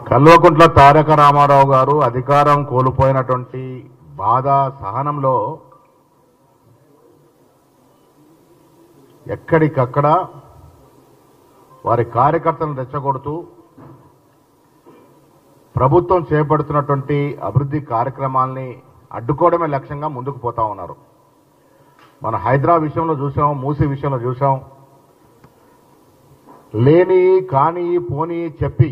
కల్వకుంట్ల తారక రామారావు గారు అధికారం కోల్పోయినటువంటి బాధ సహనంలో ఎక్కడికక్కడ వారి కార్యకర్తలను రెచ్చగొడుతూ ప్రభుత్వం చేపడుతున్నటువంటి అభివృద్ధి కార్యక్రమాల్ని అడ్డుకోవడమే లక్ష్యంగా ముందుకు పోతా ఉన్నారు. మన హైదరాబాద్ విషయంలో చూసాం, మూసీ విషయంలో చూసాం. లేని కాని పోని చెప్పి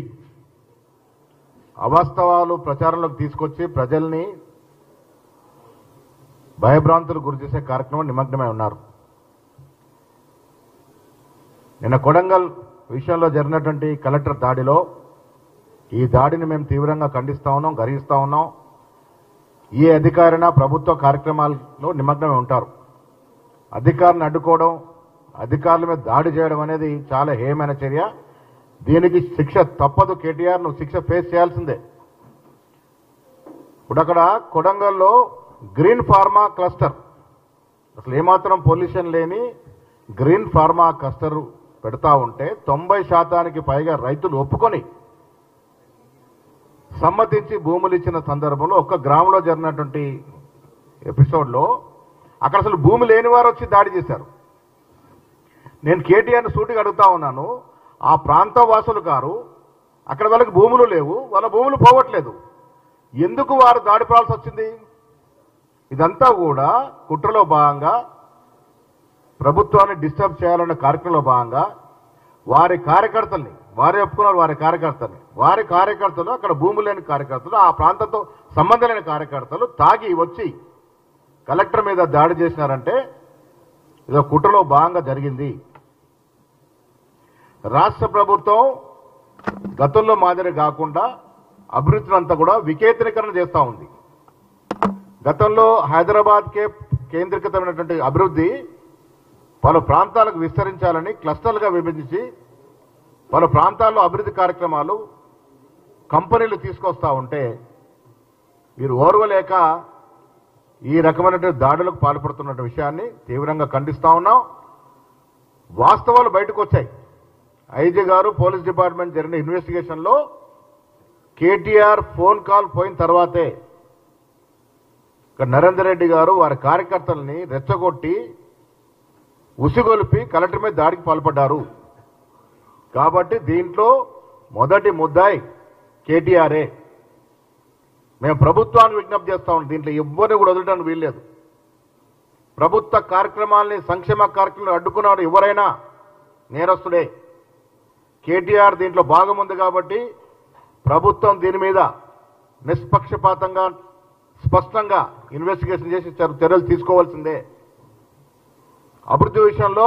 అవాస్తవాలు ప్రచారంలోకి తీసుకొచ్చి ప్రజల్ని భయభ్రాంతులు గురి చేసే కార్యక్రమం నిమగ్నమై ఉన్నారు. నిన్న కొడంగల్ విషయంలో జరిగినటువంటి కలెక్టర్ దాడిలో ఈ దాడిని మేము తీవ్రంగా ఖండిస్తా ఉన్నాం, గర్హిస్తా ఉన్నాం. ఏ అధికారైనా ప్రభుత్వ కార్యక్రమాల్లో నిమగ్నమై ఉంటారు. అధికారులను అడ్డుకోవడం, అధికారుల మీద దాడి చేయడం అనేది చాలా హేయమైన చర్య. దీనికి శిక్ష తప్పదు. కేటీఆర్ నువ్వు శిక్ష ఫేస్ చేయాల్సిందే. ఇప్పుడు అక్కడ కొడంగల్లో గ్రీన్ ఫార్మా క్లస్టర్, అసలు ఏమాత్రం పొల్యూషన్ లేని గ్రీన్ ఫార్మా క్లస్టర్ పెడతా ఉంటే 90% పైగా రైతులు ఒప్పుకొని సమ్మతించి భూములు ఇచ్చిన సందర్భంలో ఒక్క గ్రామంలో జరిగినటువంటి ఎపిసోడ్లో అక్కడ అసలు భూమి లేని వారు వచ్చి దాడి చేశారు. నేను కేటీఆర్ని సూటిగా అడుగుతా ఉన్నాను, ఆ ప్రాంత వాసులు గారు అక్కడ వాళ్ళకి భూములు లేవు, వాళ్ళ భూములు పోవట్లేదు, ఎందుకు వారు దాడి పడాల్సి వచ్చింది? ఇదంతా కూడా కుట్రలో భాగంగా ప్రభుత్వాన్ని డిస్టర్బ్ చేయాలనే కార్యక్రమంలో భాగంగా వారి కార్యకర్తల్ని, వారే ఒప్పుకున్నారు వారి కార్యకర్తలు అక్కడ భూములు లేని కార్యకర్తలు, ఆ ప్రాంతంతో సంబంధం లేని కార్యకర్తలు తాగి వచ్చి కలెక్టర్ మీద దాడి చేసినారంటే ఇదో కుట్రలో భాగంగా జరిగింది. రాష్ట్ర ప్రభుత్వం గతంలో మాదిరి కాకుండా అభివృద్ధిని అంతా కూడా వికేంద్రీకరణ చేస్తూ ఉంది. గతంలో హైదరాబాద్కే కేంద్రీకృతమైనటువంటి అభివృద్ధి పలు ప్రాంతాలకు విస్తరించాలని క్లస్టర్లుగా విభజించి పలు ప్రాంతాల్లో అభివృద్ధి కార్యక్రమాలు కంపెనీలు తీసుకొస్తా ఉంటే వీరు ఓర్వలేక ఈ రకమైనటువంటి దాడులకు పాల్పడుతున్న విషయాన్ని తీవ్రంగా ఖండిస్తా ఉన్నాం. వాస్తవాలు బయటకు వచ్చాయి. ఐజీ గారు, పోలీస్ డిపార్ట్మెంట్ జరిగిన ఇన్వెస్టిగేషన్లో కేటీఆర్ ఫోన్ కాల్ పోయిన తర్వాతే నరేందర్ రెడ్డి గారు వారి కార్యకర్తల్ని రెచ్చగొట్టి ఉసిగొల్పి కలెక్టర్ మీద దాడికి పాల్పడ్డారు. కాబట్టి దీంట్లో మొదటి ముద్దాయి కేటీఆరే. మేము ప్రభుత్వాన్ని విజ్ఞప్తి చేస్తా ఉన్నాం, దీంట్లో ఎవ్వరిని కూడా వదలడానికి వీల్లేదు. ప్రభుత్వ కార్యక్రమాల్ని, సంక్షేమ కార్యక్రమాలు అడ్డుకున్నాడు ఎవరైనా నేరస్తుడే. కేటీఆర్ దీంట్లో భాగం ఉంది కాబట్టి ప్రభుత్వం దీని మీద నిష్పక్షపాతంగా స్పష్టంగా ఇన్వెస్టిగేషన్ చేసి చర్యలు తీసుకోవాల్సిందే. అభివృద్ధి విషయంలో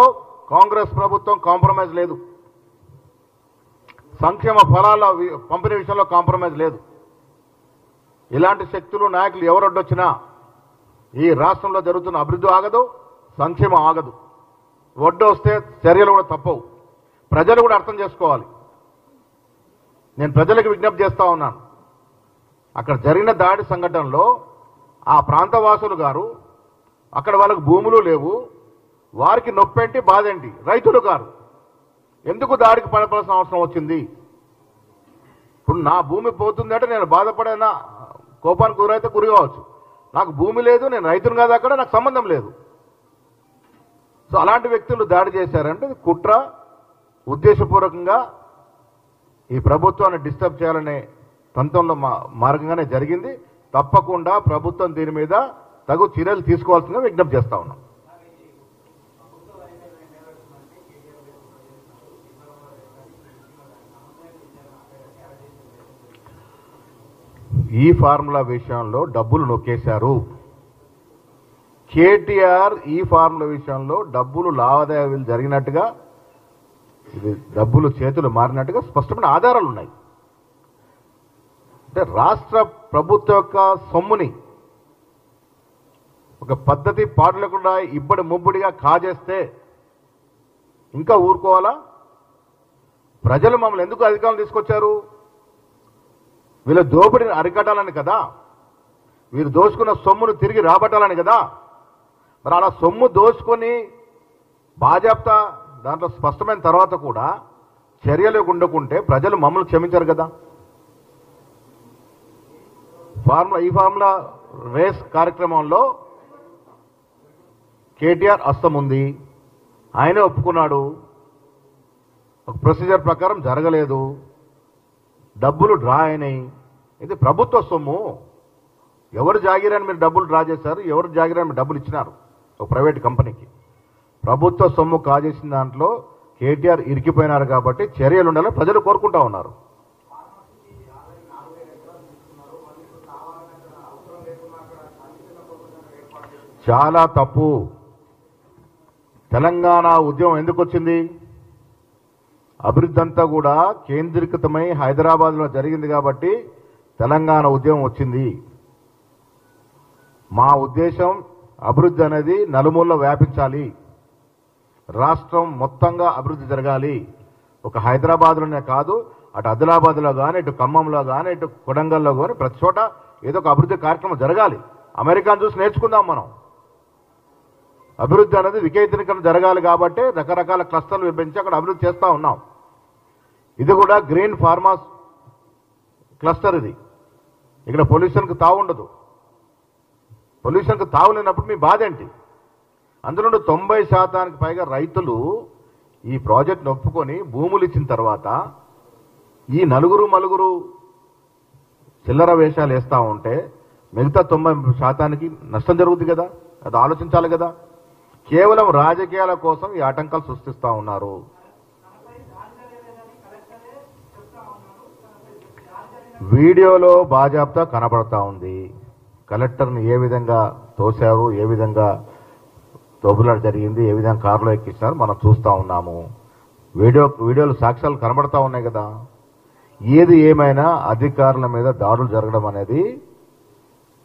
కాంగ్రెస్ ప్రభుత్వం కాంప్రమైజ్ లేదు, సంక్షేమ ఫలాల పంపిణీ విషయంలో కాంప్రమైజ్ లేదు. ఇలాంటి శక్తులు, నాయకులు ఎవరొడ్డొచ్చినా ఈ రాష్ట్రంలో జరుగుతున్న అభివృద్ధి ఆగదు, సంక్షేమం ఆగదు. ఒడ్డు వస్తే చర్యలు కూడా తప్పవు. ప్రజలు కూడా అర్థం చేసుకోవాలి. నేను ప్రజలకు విజ్ఞప్తి చేస్తా ఉన్నాను, అక్కడ జరిగిన దాడి సంఘటనలో ఆ ప్రాంతవాసులు గారు అక్కడ వాళ్ళకు భూములు లేవు, వారికి నొప్పేంటి బాధేంటి? రైతులు గారు ఎందుకు దాడికి పడవలసిన అవసరం వచ్చింది? ఇప్పుడు నా భూమి పోతుందంటే నేను బాధపడేనా, కోపానికి గురైతే గురి కావచ్చు. నాకు భూమి లేదు, నేను రైతును కాదు, అక్కడ నాకు సంబంధం లేదు. సో అలాంటి వ్యక్తులు దాడి చేశారంటే కుట్ర, ఉద్దేశపూర్వకంగా ఈ ప్రభుత్వాన్ని డిస్టర్బ్ చేయాలనే తంత్రంలో మార్గంగానే జరిగింది. తప్పకుండా ప్రభుత్వం దీని మీద తగు చర్యలు తీసుకోవాల్సిందిగా విజ్ఞప్తి చేస్తా ఉన్నాం. ఈ ఫార్ములా విషయంలో డబ్బులు నొక్కేశారు. కేటీఆర్ ఈ ఫార్ములా విషయంలో డబ్బులు లావాదేవీలు జరిగినట్టుగా, ఇది డబ్బులు చేతులు మారినట్టుగా స్పష్టమైన ఆధారాలు ఉన్నాయి. అంటే రాష్ట్ర ప్రభుత్వం యొక్క సొమ్ముని ఒక పద్ధతి పాటు లేకుండా ఇబ్బడి ముబ్బడిగా కాజేస్తే ఇంకా ఊరుకోవాలా? ప్రజలు మమ్మల్ని ఎందుకు అధికారులు తీసుకొచ్చారు? వీళ్ళ దోపిడిని అరికట్టాలని కదా, వీరు దోచుకున్న సొమ్మును తిరిగి రాబట్టాలని కదా. మరి అలా సొమ్ము దోచుకొని బాజాప్తా దాంట్లో స్పష్టమైన తర్వాత కూడా చర్యలు ఉండకుంటే ప్రజలు మమ్మల్ని క్షమించారు కదా. ఫార్ములా రేస్ కార్యక్రమంలో కేటీఆర్ హస్తం ఉంది. ఆయనే ఒప్పుకున్నాడు. ఒక ప్రొసీజర్ ప్రకారం జరగలేదు, డబ్బులు డ్రా అయినాయి. ఇది ప్రభుత్వ సొమ్ము. ఎవరు జాగిరని మీరు డబ్బులు డ్రా చేశారు, ఎవరు జాగిరని మీరు డబ్బులు ఇచ్చినారు ఒక ప్రైవేట్ కంపెనీకి. ప్రభుత్వ సొమ్ము కాజేసిన దాంట్లో కేటీఆర్ ఇరికిపోయినారు కాబట్టి చర్యలు ఉండాలని ప్రజలు కోరుకుంటా ఉన్నారు. చాలా తప్పు. తెలంగాణ ఉద్యమం ఎందుకు వచ్చింది? అభివృద్ధి అంతా కూడా కేంద్రీకృతమై హైదరాబాద్లో జరిగింది కాబట్టి తెలంగాణ ఉద్యమం వచ్చింది. మా ఉద్దేశం అభివృద్ధి అనేది నలుమూలలో వ్యాపించాలి, రాష్ట్రం మొత్తంగా అభివృద్ధి జరగాలి. ఒక హైదరాబాద్లోనే కాదు, అటు ఆదిలాబాద్లో కానీ, ఇటు ఖమ్మంలో కానీ, ఇటు కొడంగల్లో కానీ ప్రతి చోట ఏదో ఒక అభివృద్ధి కార్యక్రమం జరగాలి. అమెరికాను చూసి నేర్చుకుందాం మనం. అభివృద్ధి అనేది వికేంద్రీకరణ జరగాలి కాబట్టి రకరకాల క్లస్టర్లు విభజించి అక్కడ అభివృద్ధి చేస్తూ ఉన్నాం. ఇది కూడా గ్రీన్ ఫార్మాస్ క్లస్టర్. ఇది ఇక్కడ పొల్యూషన్కి తావు ఉండదు. పొల్యూషన్కి తావు లేనప్పుడు మీ బాధ ఏంటి? అందులో 90% పైగా రైతులు ఈ ప్రాజెక్ట్ను ఒప్పుకొని భూములు ఇచ్చిన తర్వాత ఈ నలుగురు చిల్లర వేషాలు వేస్తూ ఉంటే మిగతా 90% నష్టం జరుగుతుంది కదా. అది ఆలోచించాలి కదా. కేవలం రాజకీయాల కోసం ఈ ఆటంకాలు సృష్టిస్తూ ఉన్నారు. వీడియోలో బాజాబ్తా కనబడతా ఉంది. కలెక్టర్ని ఏ విధంగా తోశారు, ఏ విధంగా తోపులాట జరిగింది, ఏ విధంగా కారులో ఎక్కించినారు మనం చూస్తూ ఉన్నాము. వీడియోలు సాక్ష్యాలు కనబడతా ఉన్నాయి కదా. ఏది ఏమైనా అధికారుల మీద దాడులు జరగడం అనేది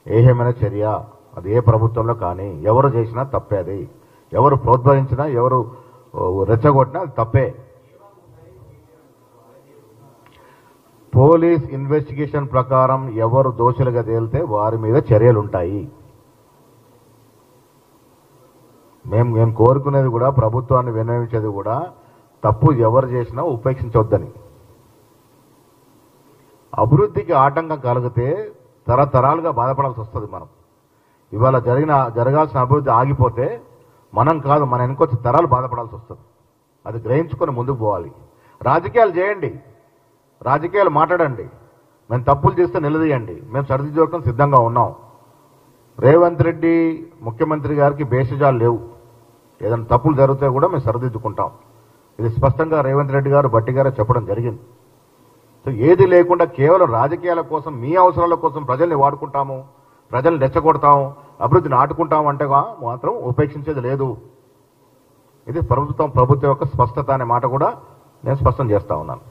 ఏహేమైన చర్య. అది ఏ ప్రభుత్వంలో కానీ ఎవరు చేసినా తప్పే. అది ఎవరు ప్రోత్సహించినా, ఎవరు రెచ్చగొట్టినా అది తప్పే. పోలీస్ ఇన్వెస్టిగేషన్ ప్రకారం ఎవరు దోషులుగా తేలితే వారి మీద చర్యలుంటాయి. మేము కోరుకునేది కూడా, ప్రభుత్వాన్ని వినియోగించేది కూడా, తప్పు ఎవరు చేసినా ఉపేక్షించవద్దని. అభివృద్ధికి ఆటంకం కలిగితే తరతరాలుగా బాధపడాల్సి వస్తుంది. మనం ఇవాళ జరగాల్సిన అభివృద్ధి ఆగిపోతే మనం కాదు, మన వెనుకొచ్చి తరాలు బాధపడాల్సి వస్తుంది. అది గ్రహించుకొని ముందుకు పోవాలి. రాజకీయాలు చేయండి, రాజకీయాలు మాట్లాడండి. మేము తప్పులు చేస్తే నిలదీయండి, మేము సరిదిద్దుకోవడం సిద్ధంగా ఉన్నాం. రేవంత్ రెడ్డి ముఖ్యమంత్రి గారికి భేషజాలు లేవు. ఏదైనా తప్పులు జరిగితే కూడా మేము సరిదిద్దుకుంటాం. ఇది స్పష్టంగా రేవంత్ రెడ్డి గారు, భట్టి గారు చెప్పడం జరిగింది. సో ఏది లేకుండా కేవలం రాజకీయాల కోసం, మీ అవసరాల కోసం ప్రజల్ని వాడుకుంటాము, ప్రజల్ని రెచ్చగొడతాము, అభివృద్ధిని ఆటుకుంటాము అంటే మాత్రం ఉపేక్షించేది లేదు. ఇది ప్రభుత్వం యొక్క స్పష్టత అనే మాట కూడా నేను స్పష్టం చేస్తా ఉన్నాను.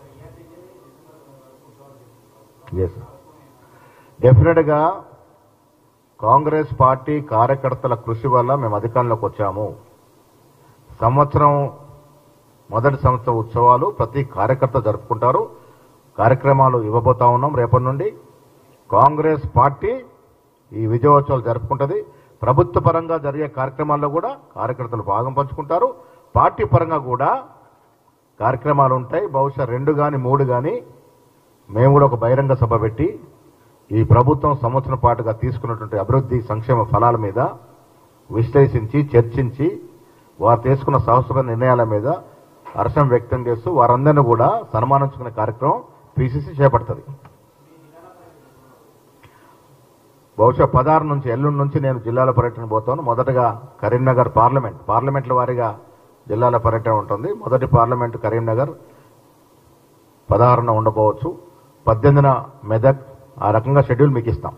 ఎస్, డెఫినెట్గా కాంగ్రెస్ పార్టీ కార్యకర్తల కృషి వల్ల మేము అధికారంలోకి వచ్చాము. మొదటి సంవత్సరం ఉత్సవాలు ప్రతి కార్యకర్త జరుపుకుంటారు. కార్యక్రమాలు ఇవ్వబోతా ఉన్నాం. రేపటి నుండి కాంగ్రెస్ పార్టీ ఈ విజయోత్సవాలు జరుపుకుంటుంది. ప్రభుత్వ పరంగా జరిగే కార్యక్రమాల్లో కూడా కార్యకర్తలు భాగం పంచుకుంటారు. పార్టీ పరంగా కూడా కార్యక్రమాలు ఉంటాయి. బహుశా 2 కానీ 3 కానీ మేము కూడా ఒక బహిరంగ సభ పెట్టి ఈ ప్రభుత్వం సంవత్సరం పాటుగా తీసుకున్నటువంటి అభివృద్ధి సంక్షేమ ఫలాల మీద విశ్లేషించి, చర్చించి, వారు తీసుకున్న సాహసమైన నిర్ణయాల మీద హర్షం వ్యక్తం చేస్తూ వారందరినీ కూడా సన్మానించుకునే కార్యక్రమం పిసిసి చేపడుతుంది. బహుశా 16 నుంచి ఎల్లుండి నుంచి నేను జిల్లాల పర్యటన పోతాను. మొదటగా కరీంనగర్ పార్లమెంట్ల వారీగా జిల్లాల పర్యటన ఉంటుంది. మొదటి పార్లమెంట్ కరీంనగర్ 16న ఉండబోవచ్చు, 18న మెదక్. ఆ రకంగా షెడ్యూల్ మీకు ఇస్తాం.